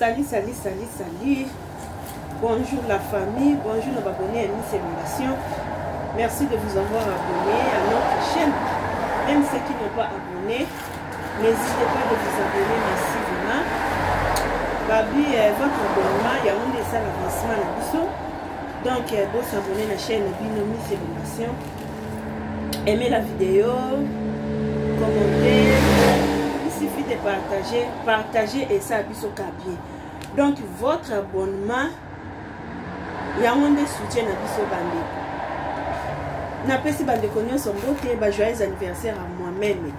Salut. Bonjour la famille, bonjour nos abonnés à Miss Émulation. Merci de vous avoir abonné à notre chaîne. Même ceux qui n'ont pas abonné, n'hésitez pas de vous abonner massivement. Babi, votre abonnement, il y a un des salles avancement à Bissot. Donc, vous s'abonner à la chaîne Miss Émulation. Aimez la vidéo, commentez. Il suffit de partager et ça Bissot bien. Donc, votre abonnement, il y a un des soutiens à Bissot Bandé. Napesi bandeko nyonso mbote ba joyeux anniversaire à moi-même.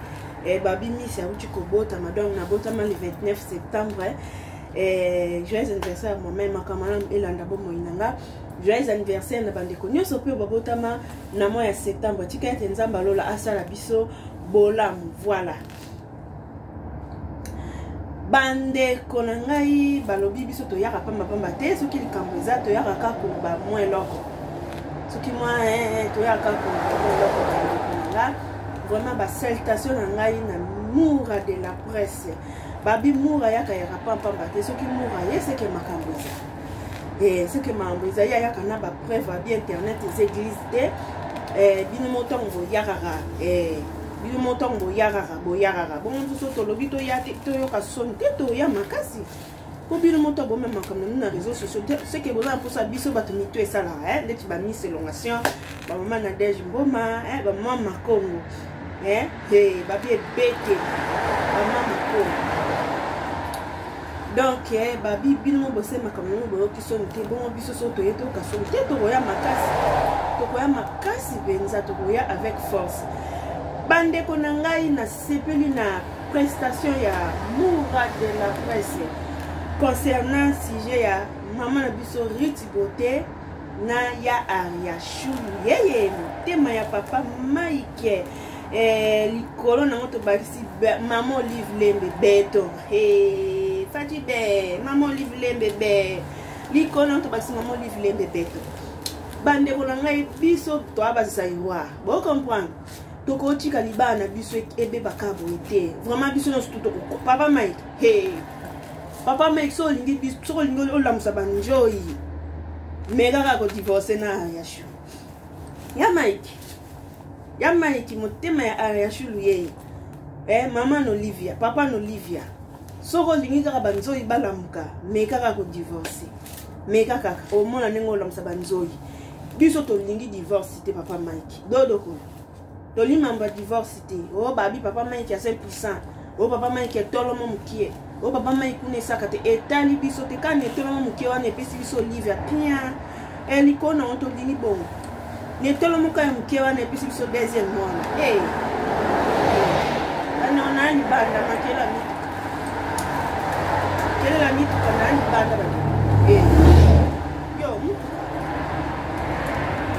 Babi Miss Yaouti Kobota madame nabotama le 29 septembre. Joyeux anniversaire à moi-même makamana elanda bo moinanga. Joyeux anniversaire na bandeko nyonso pe babotama na mois ya septembre. Tika ete nzamba lola asala biso bolamu voilà. Bandeko na ngai balobi biso to yaka pamba te soki likambo eza to yaka ka ko ba moins loko. Soki moi to yaka ko ba vraiment ba salutation na ngai na moura de la presse. Babi moura yaka ya pamba te soki moura yese ke makambo eza. Ce que makambo eza yaka na ba preuve bi internet les églises te bino motongo yarara bino motongo yarara boyarara bon tout to lobi to ya to yoka son te to ya makasi ko bino motongo même makambo na réseaux sociaux ce que boza pour ça biso bato mito esala ndeti ba Miss Élongation ba mama Nadège Mboma ba mama Makongo babi ebete ba mama Makongo. Donc, babi bino bosse makambo boyo kisoni te bon biso so to yeto kasoni te to koya makasi benza to koya avec force. Bande ko na ngai na sepeli na prestation ya moura de la presse concernant sujet ya maman na biso Riti Beauté na ya Aria Shulu yeye tema ya papa Mike likolo na moto bakisi maman Olive Lembe beto Fati be maman Olive Lembe be likolo to bakisi maman Olive Lembe beto bande ko na ngai biso to abazisa yiwa bo comprendre toko tika libana biso ebe bakabo ete vraiment biso no tout papa Mike papa Mike so lingi biso so lingi olamusa banjoyi mega ka ko divorce na Yashu ya Mike motema ya Yashu luye mama no Olivia papa no Olivia so ko lingi ka banjoyi balamuka mega ka ko divorce mega ka o mona nengo olamusa banjoyi biso to lingi divorce te papa Mike dodoko Toli mamba divorce te. Oh babi papa Mike ya 5%. Oh papa Mike tolo mo mukie. Oh papa Mike kune sakate etali biso te kane tolo mo mukie wana epesi biso Olivia pia. Elikona onto dini bon. Ne tolo mo ka mukie wana epesi biso deuxième mois. Ana ona ni banda makela mi. Kela mi kana ni banda ba.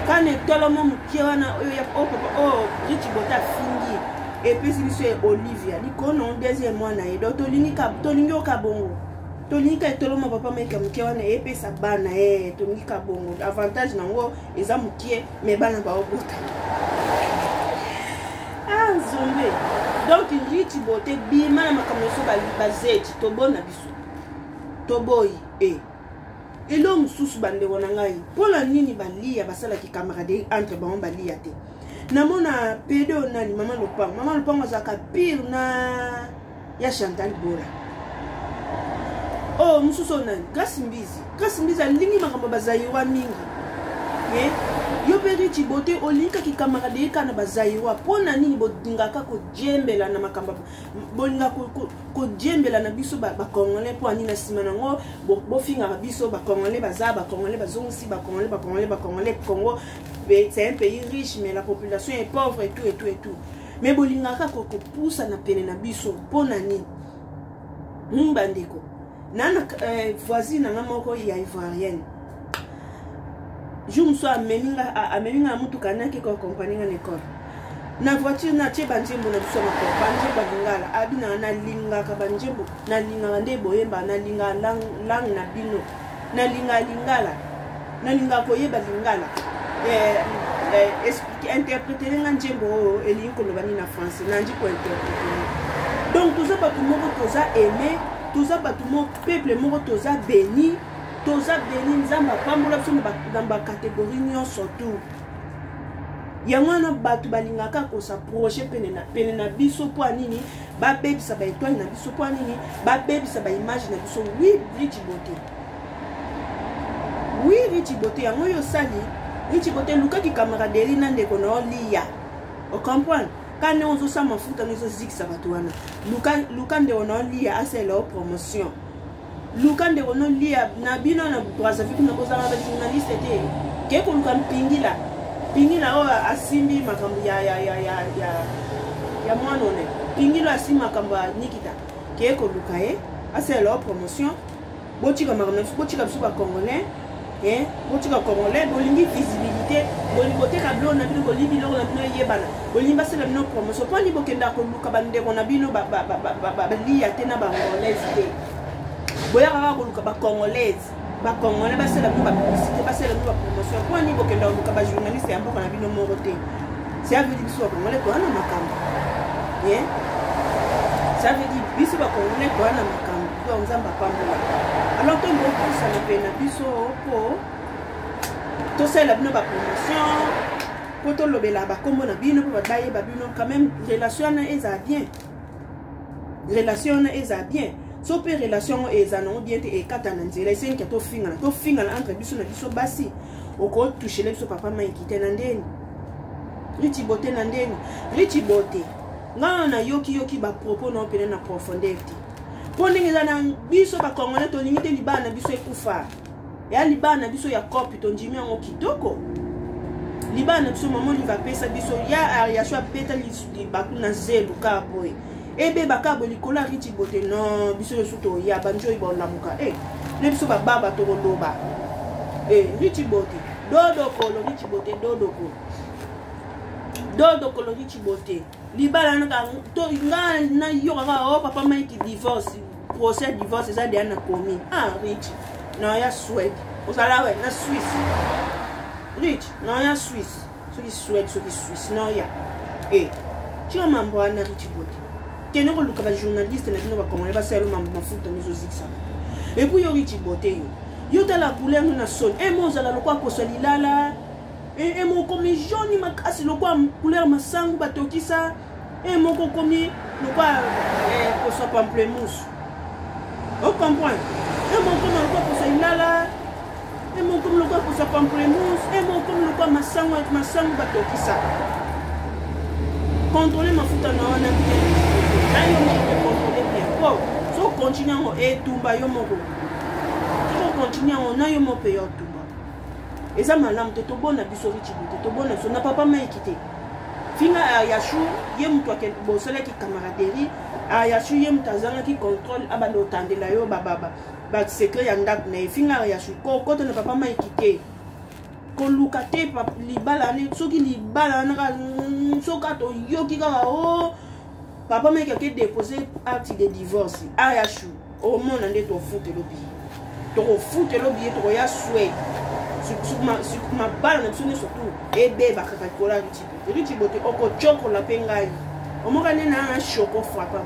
Quand on tolo mo mukie wana papa Riti Beauté fingi et puis c'est Olivia likono deuxième mois na edo tolingi ka bongo tolingi ka tolo mo papa Mike mukie wana et puis sa bana tolingi ka bongo avantage nango eza mukie mais bana ba obota zombe donc Riti Beauté bima na makambo so ba zeti to bona biso to boy et l'homme sous bande wonangai pour la nini balia basala ki camarade entre bon balia te namona pedo nani maman lopang zaka pire na ya Chantal Bola oh mususo nani Grace Mbizi alingi makambo bazayiwa mingi yo pe Riti Beauté olinka ki camarade kana bazayiwa pona nini bodingaka ko jembela na makamba bolinga ko jembela na biso ba congolais po ani na sima nango bo finga biso ba congolais congolais bazonsi ba congolais Congo c'est un pays riche mais la population est pauvre et tout mais bolinga ka ko poussa na pene na biso pona nini mbandeko nana voisine nga moko ya ivoirienne je me suis amené à mutu kanaki ko compagnie à l'école na voiture na tie banjembo na biso mako banjembo lingala abina na linga ka banjembo na linga nde boyemba na linga lang na bino na linga lingala na linga ko yeba lingala expliquer interpréter nga njembo elinko lo bani na français na ndi ko interpréter donc tout ça pas tout le monde toza aimer toza batu mo peuple moko toza béni nzamba pambola biso na bakatégorie nyonso tout yango wana bato balingaka kosaproche pene na biso mpo nini babebisa baétoile na biso mpo nini babebisa baimage na biso wi Richie Bote yango oyo osali Richie Bote lukaki camaraderie na ndeko na olia ocomprendre kane ozosala mafuta nozozikisa bato wana luka ndeko na olia asala promotion luka ndeko na olia na bino na Brazzaville na kozala bajournaliste te ke koluka pingila oyo asimbi makambo ya mwanone pingilo asimbi makambo ya Nikita ke koluka ye asala promotion botika makambo botika biso bakongolais botika congolais bolingi visibilité boliboteka bilo na bino bolibi loko na bino yebana bolimbi basala bino promotion mpo libokenda koluka bandeko na bino balia te na bangolaise te boyaka kaka koluka bacongolais basala bino bapublicité basala bino bapromotion mpo libokenda koluka bajournaliste ya mboka na bino moko te ça veut dire biso bacongolais towana makambo ça veut dire biso bacongolais towana makambo to nzamba pambola alors que ça na pena biso po to sala bino ba promotion po to lobela ba kombo na bino po badaye ba bino quand même relation na eza bien so pe relation eza non bien te ekata na nzela esenke to finga na entre biso na biso basi oko toucher biso papa maikite na ndeni Richie Bote na ndeni Richie Bote nga na yoki ba propos na pena na profondeur te po ndenge eza na biso bakongolais tolingi te libala na biso ekufa ya libala na biso ya kopi tondimi yango kitoko libala na biso mama oliva apesa biso ya ariasho apeta libaku na zelu kaka boye ebe bakabo likolo ya Richie Bote non biso yosu toya banjo oyo bolamuka ne biso bababa tokoloba Richie Bote dodokolo Richie Bote dodokolo Richie Bote libala naka to nga na yoka o papa maiki divorce procès divorce eza dia na commune Rich na ya Suède osala we na Suisse Rich na ya Suisse soki Suède soki Suisse na ya tira mambo na Richie Bote kene ko luka ba journaliste na bino ba congolais ba selo mambo mafuta mizozikisa et puis yo Richie Bote yo tala couleur na son mozala lokwa koso lilala moko komi jaune makasi lokwa couleur masangu batokisa moko komi lokwa koso pamplemousse o comprendre moko komi lokwa koso ilala moko komi lokwa koso pamplemousse moko komi lokwa masangu batokisa contrôler mafuta na wana na yo moko contrôler bien po so continue ngo etumba yo moko so continue ngo na yo moko yo tumba eza malamu te tobona biso Richie Bote tobona biso na papa maikite finga ayashu ye mutu ake bosalaki camaraderie ayashu ye mutu azangaki contrôle abanda otandela yo ba secret ya ndako na ye finga ayashu kokoto na papa maikite koluka te libala ne soki libala naka soka to yoki kaka papa maiki ake déposer acte de divorce ayashu omona nde tofutela biye tokofutela biye tokoya Suède sukuma bala na biso nyonso tu ebeba kaka kola Richie Bote okocokola mpe ngai omoka nde na shoko frapa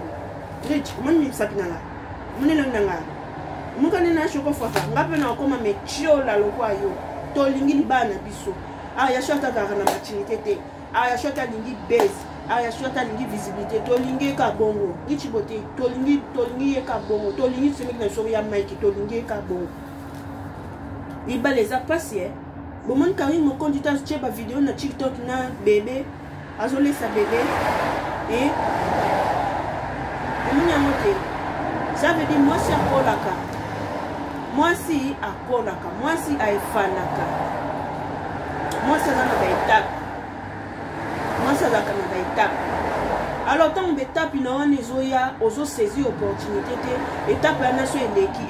Rich omoni misapi na nga monelongi na nga omoka nde na shoko frapa nga mpe na okoma metiola lokwa yo tolingi libala na biso yasho atakaka na maturité te yasho atalingi base yasho atalingi visibilité tolingi eka bongo Richie Bote tolingi eka bongo tolingi semeki na biso ya maiki tolingi eka bongo libala eza pasi bomoni Karim Mokonzi tatie ba vidéo na TikTok na bébé azolesa bébé omoni yango te ça veut dire mwasi akolaka mwasi aefanaka mwasi aza na baétape mwasi azalaka na baétape alors ntango baétape na wana ezoya ozosaisir opportunité te étape ya naso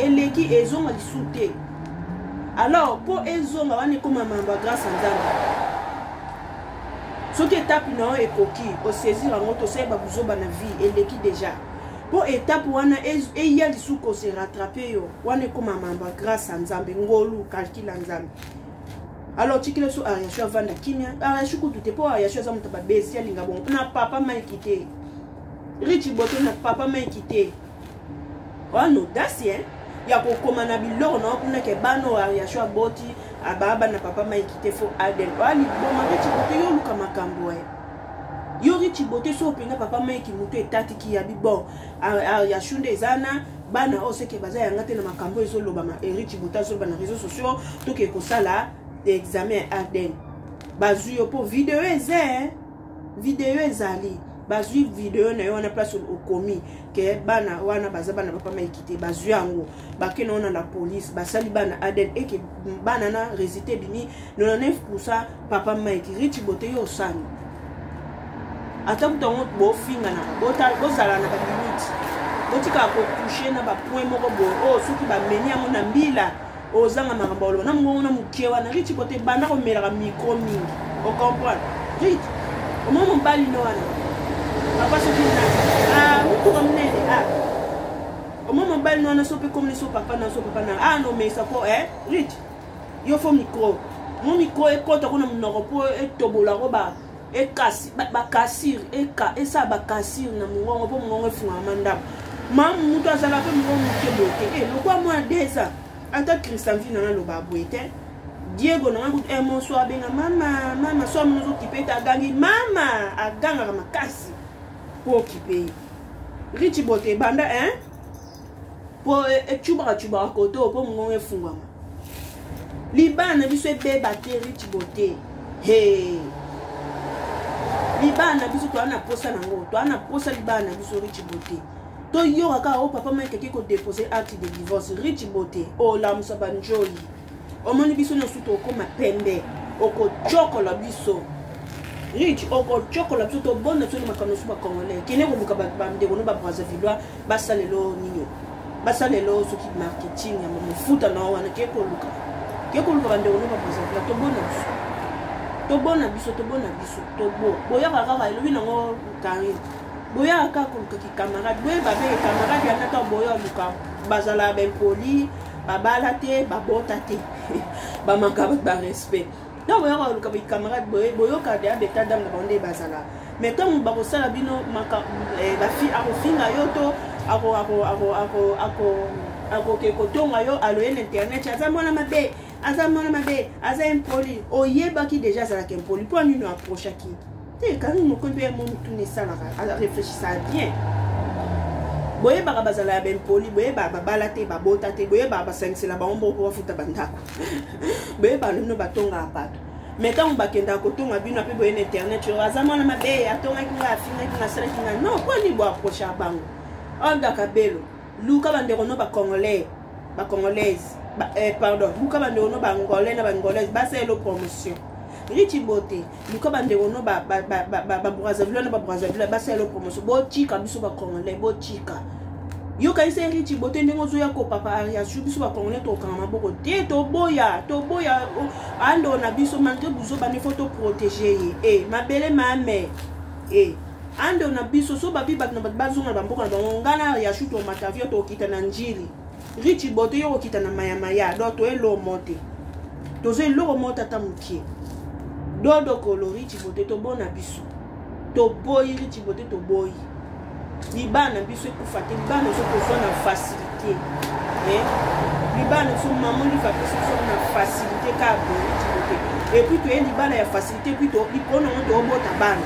eleki ezonga lisu te alors pour ezonga wana ekoma mamba grâce à nzambe soki étape na yo ekoki osaisir yango tosayeba buzoba na vie eleki déjà po étape wana eya lisusu kose rattrape yo wana ekoma mamba grâce à nzambe ngolu calcule nzambe alors tikile so ariasho avanda kimia ariasho kutu te po ariasho aza moto babesi alinga bongo na papa maiki te Richie Bote na papa maiki te wana audace ya kokoma na biloko na kuna ke bano Ariasho aboti ababa na papa maikite fo Aden wali boma Richie Bote yo luka makambo yo Richie Bote so penga papa maiki mutu etati ki ya bon Ariasho ndezana bana oseke baza yanga te na makambo ezoloba ma Richie Bote azoloba na réseaux sociaux to ke kosala examen Aden bazui yo po video ezali bazui video na yo na place au komi ke bana wana baza bana papa maikite bazui yango bakena ona la police basali bana Aden et ke bana na résultat bimi 99% papa maiki Richie Bote yo sani ata mutongo bo finga na bozala na ba minute botika ko toucher na ba point moko bo soki ba meni yango na mbila ozanga makambolo na mungo na mukewa na Richie Bote bana ko mela micro mingi o comprendre Richie o momo mbali no wana papa soki na mutu comme nene o momo mbali no wana sope comme so papa na no mais ça po Richie yo fo micro mon micro e kota kuna munoko po e tobola roba e kasi ba kasir e sa ba kasir na mungo po mungo funga mandam mam mutu azala pe mungo mukebote lokwa mo desa ata Christian vina na loba boete Diego na ngut emoso abenga mama so mnuzo kipeta gangi mama aganga makasi po kipe Richie Bote banda po chuba koto po mungo efungwa libana biso beba te Richie Bote libana biso to ana posa nango to ana posa libana biso Richie Bote to yo aka o papa meke ki ko déposer acte de divorce Richie Bote o la musabanjoli o moni biso no suto ko mapembe o ko chokola biso Richie o ko chokola biso to bonne to makano suba congolais kene ko buka ba mde ko no ba Brazzaville basalelo ninyo basalelo soki marketing ya mufuta na wana ke ko luka bande ko no ba Brazzaville to bona biso to boya kaka elobi nango kari boya kaka ko ki camarade boye ba be camarade ya nata boya luka bazala ben poli babala te babota te ba manka ba respect donc boya ko luka bi camarade boyo ka de abeta dam na bonde bazala mais comme ba ko sala bino maka ba fi ako finga yo to ako ke ko tonga yo alo internet azamona mabe aza impoli oyeba ki déjà ça la impoli pour nous approcher qui te quand nous connait mon tourner ça là réfléchir bien boye ba bazala ben poli boye ba balate ba botate boye ba 5 la ba ombo ko futa bandako boye ba no batonga apato mais quand on ba kenda ko tonga bino pe boye internet yo azamona mabe atonga ki nga fina ki na sala ki nga non kwa ni bo approcher bango onda kabelo luka bandeko no ba congolaise pardon luka bande ono ba ngolais na ba ngolaise ba c'est lo promotion Richie Bote luka bande ono ba Brazzaville na ba Brazzaville ba c'est lo promotion bo chika biso ba congolais bo chika yo ka ise Richie Bote ndengo zo ya ko papa Ariasho biso ba congolais to kama boko te to boya ando na biso manke buzo ba ne photo protéger mabele mame ando na biso so ba biba na ba zo na ba mboka na ngana Ariasho to matavio to kita na njili Richie Bote yo kita na maya do to elo monte to zo elo monte tamuki do kolo Richie Bote to bona biso to boy Richie Bote to boy libana biso ku fate libana so ko na facilité libana so maman li fa so na facilité ka bo Richie Bote et puis to libana ya facilité puis to ikono ndo bota bana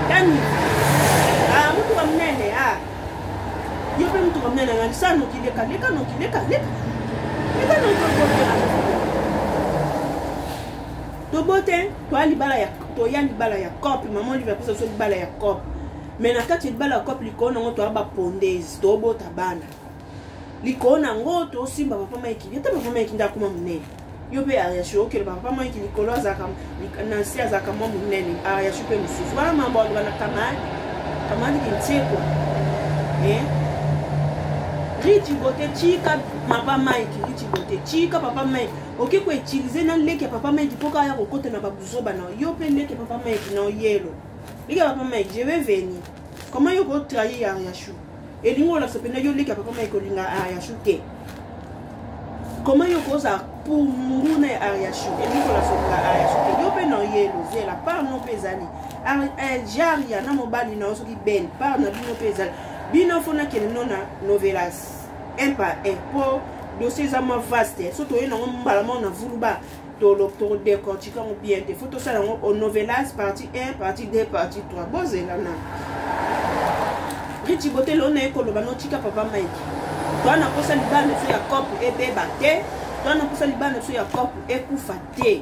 tani mutu amnene yo pe mtu kamnene ngani sana ukileka leka to bote to alibala ya to ya libala ya cop maman lui va poser so libala ya cop mais na kati libala ya cop likona ngo to aba pondezi to bota bana likona ngo to simba papa maiki yata papa maiki nda kuma mnene yo pe Ariasho ke papa maiki likolo za kam na sia za kam mnene Ariasho pe mususu bana mambo na kamani kintseko Richie Bote chika papa Mike Richie Bote chika papa Mike oke ko utiliser na leke papa Mike poka ya kokote na babuzo bana yo pe leke papa Mike na yelo leke papa Mike je vais venir comment yo ko trahir Ariasho et lingo la sepena yo leke papa Mike linga Ariasho te comment yo ko za pour munguna Ariasho et lingo la sepena Ariasho te yo pe na yelo zela par no pezali jaria na mobali na osoki ben par na bino pezali bino fona kene nona novelas un par un pour dossier zama vaste surtout ena mbala na vuluba to décortiquer bien des photos ça au novelas partie 1 partie 2 partie 3 bozela na Richie Beauté l'on est koloba no tika papa Mike toi na kosa libane so ya cop e beba te toi na kosa libane so ya cop e kufa te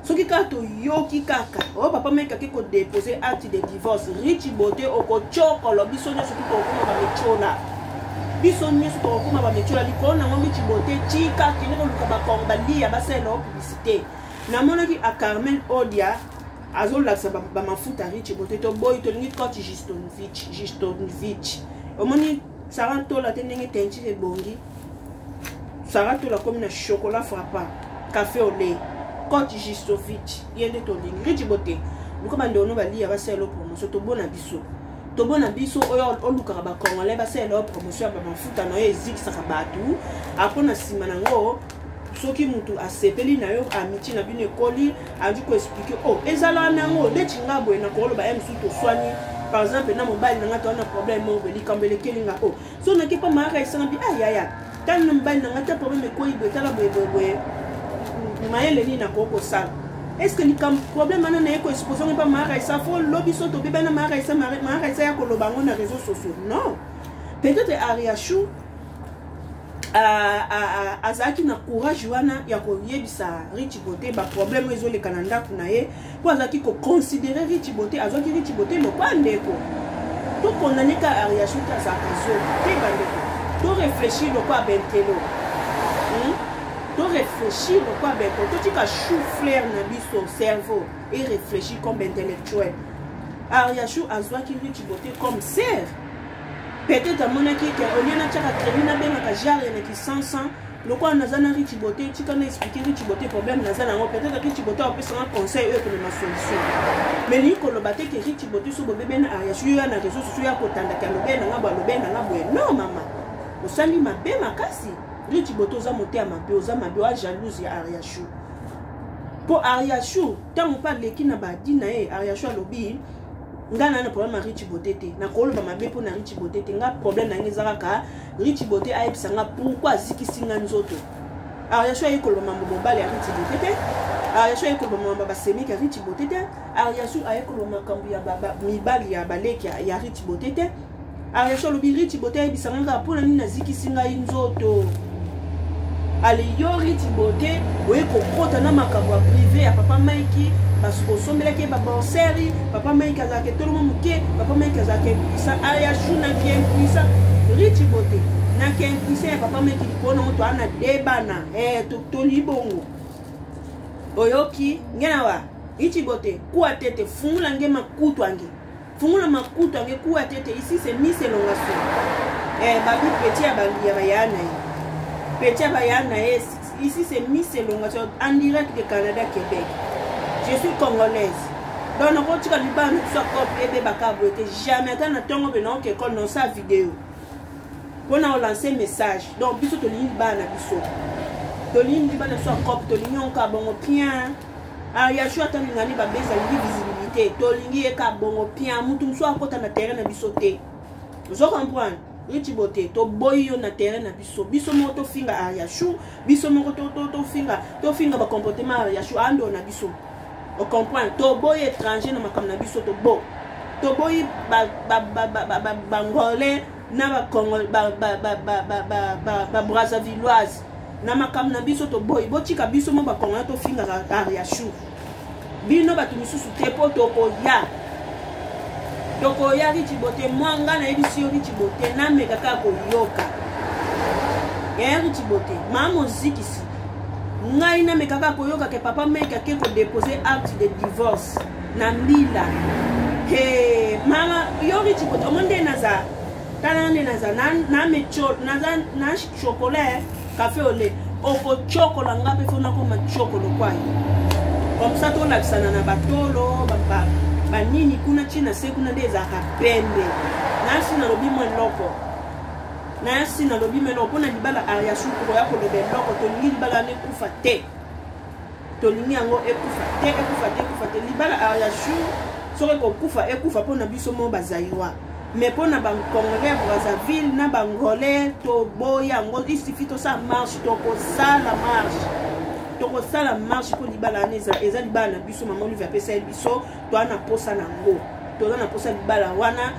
soki kato yoki kaka o papa Mike ke ko déposer acte de divorce Richie Beauté oko chokolo biso nyoso ko kuma ba mechola biso nyoso ko kuma ba mechola likona ngo Richie Beauté tika kineko luka ba komba lia ba selo publicité na mona ki a Carmen Odia azol la ba mafuta Richie Beauté to boy to ni coach Gistonovich omoni Sarato la tenenge tenti de bongi Sarato la comme na chocolat frappant café au lait coach Gistonovich yende to lingi Richie Beauté luka ba ndono ba lia ba selo promotion to bona biso oyo oluka ba kongole ba selo promotion ba mafuta no eziki saka batu apona sima nango soki mutu asepeli na yo amitié na bino ekoli andi ko expliquer oh ezala nango neti ngabwe na koloba msu to swani par exemple na mobile na ngata na problème mo beli kambele kelinga oh so na kipa mara isanga bi ayaya tan na mobile na ngata problème ko ibe tala bwe mayele ni na koko sala est-ce que ni kam problème na na ko exposer pa mara isa fo lobby so to beba na mara isa ya koloba ngo na réseaux sociaux non peut-être Ariachou azaki na courage wana ya koyebisa Richie Beauté ba problème ezoleka na ndako na ye po azaki ko considérer Richie Beauté azaki Richie Beauté lo pandeko to condamner ka Ariachou ta za kazo te bandeko to réfléchir lo kwa bentelo to réfléchir lo kwa bentelo to tika chou-fleur na biso cerveau et réfléchir comme intellectuel Ariachou azaki Richie Beauté comme sœur. Peut-être à mon équipe, on y a un crédit na benga kajare na kisansa loko nazana Richie Beauté tika na expliquer Richie Beauté problème nazana ngo peut-être Richie Beauté a peut un conseil eux pour ma solution mais ni ko lobate que Richie Beauté so bébé na Ariachou ya na réseaux sociaux ya kotanda ka lobe na ngaba lobe na ngabwe non mama osali mabe makasi Richie Beauté za monter à mabe oza mabe wa jalouse ya Ariachou pour Ariachou tant pas leki na ba dina e Ariachou lobi ngana na problème Richie Beauté te na koloba mabe po na Richie Beauté te nga problème na ngezaka ka Richie Beauté ayebisa nga pourquoi zikisinga nzoto Ariachou ayi koloba mambo mobali ya Richie Beauté te Ariachou ayi koloba mambo ba semika ya Richie Beauté te Ariachou ayi koloba makambo ya mibali ya baleki ya Richie Beauté te Ariachou lobi Richie Beauté ayebisa nga po na nini na zikisinga nzoto ale yo Richie Beauté oye kokota na makambo ya privé ya papa Mike parce que sombeleke ba borseri papa Mike azake tout le monde muke papa Mike azake ça Ariachou na bien puissant Richie Beauté na ken puissant papa Mike ko na moto ana debana to libongo oyoki ngena wa Richie Beauté ku atete fungula nge makutu ange fungula makutu ange ku atete ici c'est Miss Elongation babi petit ya bayana petit bayana ici c'est Miss Elongation en direct de Canada Québec. Je suis congolaise. Donc, on tu as dit bah nous sommes copiés bakabo était jamais quand on tombe dans quelque école dans sa vidéo. On a lancé message. Donc biso to ligne ba na biso. To ligne ba na so cop to ligne on ka bongo bien. Ariachou atani ngani ba beza visibilité. To ligne e ka bongo bien mutu so akota na terrain na biso te. Vous comprenez? Richie Beauté to boyo na terrain na biso. Biso mo to finga Ariachou, biso mo to finga ba comportement Ariachou ando na biso. On comprend to boy étranger na makam na biso to boy bangolais na ba Congolais ba Brazzavilloise na makam na biso to boy botika biso mo ba Congolais to finga Ariachou bino batu misusu te po to koya Richie Beauté mwanga na ebisi Richie Beauté na meka ka ko yoka Richie Beauté mama zikisi ngai na mekaka koyoka ke papa Mike ke ko déposer acte de divorce na mbila mama yo Richie Beauté omonde naza tanane naza na mecho naza na chocolat café au lait oko chocolat ngape fona ko ma chocolat kwai comme ça to laksana na batolo banini kuna china se kuna ndeza kapembe nasi na lobi mo loko nasi na lobi melo pona libala Ariachou ko ya ko lobe loko to lingi libala ne kufa te to lingi yango ekufa te libala Ariachou so ko kufa pona biso mo bazaiwa mais pour na bang Congolais Brazzaville na bangolais to boya ngo il suffit to ça marche to ko ça la marche pour libala neza eza libala biso mama lui va pesa biso to ana posa nango to na posa libala wana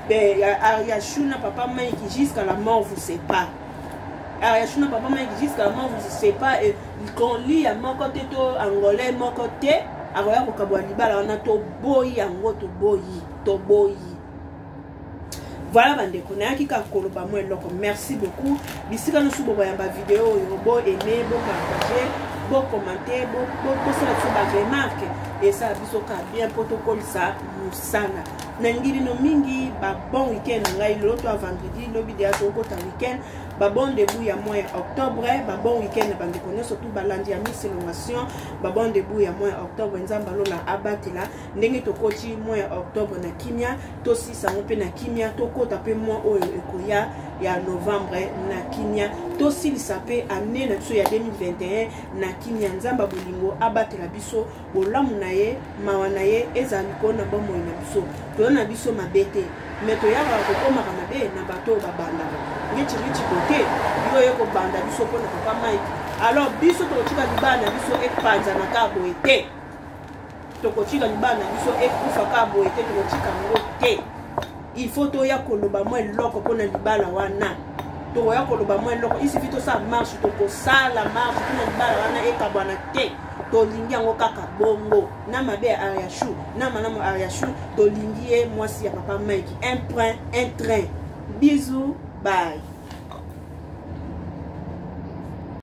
be ya shuna papa Mike jusqu'à la mort vous sépare ya shuna papa Mike jusqu'à la mort vous sépare et quand lit à mon côté to angolais mon côté aroya ko kabwa libala wana to boyi yango to boyi. Voilà bandeko na ki ka koloba mo eloko merci beaucoup bisika no subo ya ba vidéo yo bo aimer bo partager bo commenter bo sala so ba remarque et ça biso ka bien protocole ça musana na ngiri no mingi ba bon week-end ngai loto à vendredi lobi dia to ko ta week-end ba bon début ya mois octobre ba bon week-end bandeko ne surtout ba lundi ya Miss Innovation ba bon début ya mois octobre nzamba lola abatela ndenge to koti mois octobre na kimia to si sango pe na kimia to kota pe mois oyo ekoya ya novembre na kimia to si lisape année na biso ya 2021 na kimia nzamba bolingo abatela biso bolamu na ye mawa na ye ezali ko na bomo na biso to na biso mabete meto ya ba ko koma kana be na bato babanda ngeti côté yo ko banda biso ko na papa Mike alors biso to chika libana biso epanza na kabo ete to ko chika libana biso ekufa kabo ete to chika ngote il faut to ya koloba mo eloko pona libala wana to ya koloba mo eloko isi vito sa marche to ko sala marche pona libala wana ekabwana te to lingi yango kaka bongo na mabe Ariashu na manamo Ariashu to lingi mwasi ya papa Mike un train bisous bye.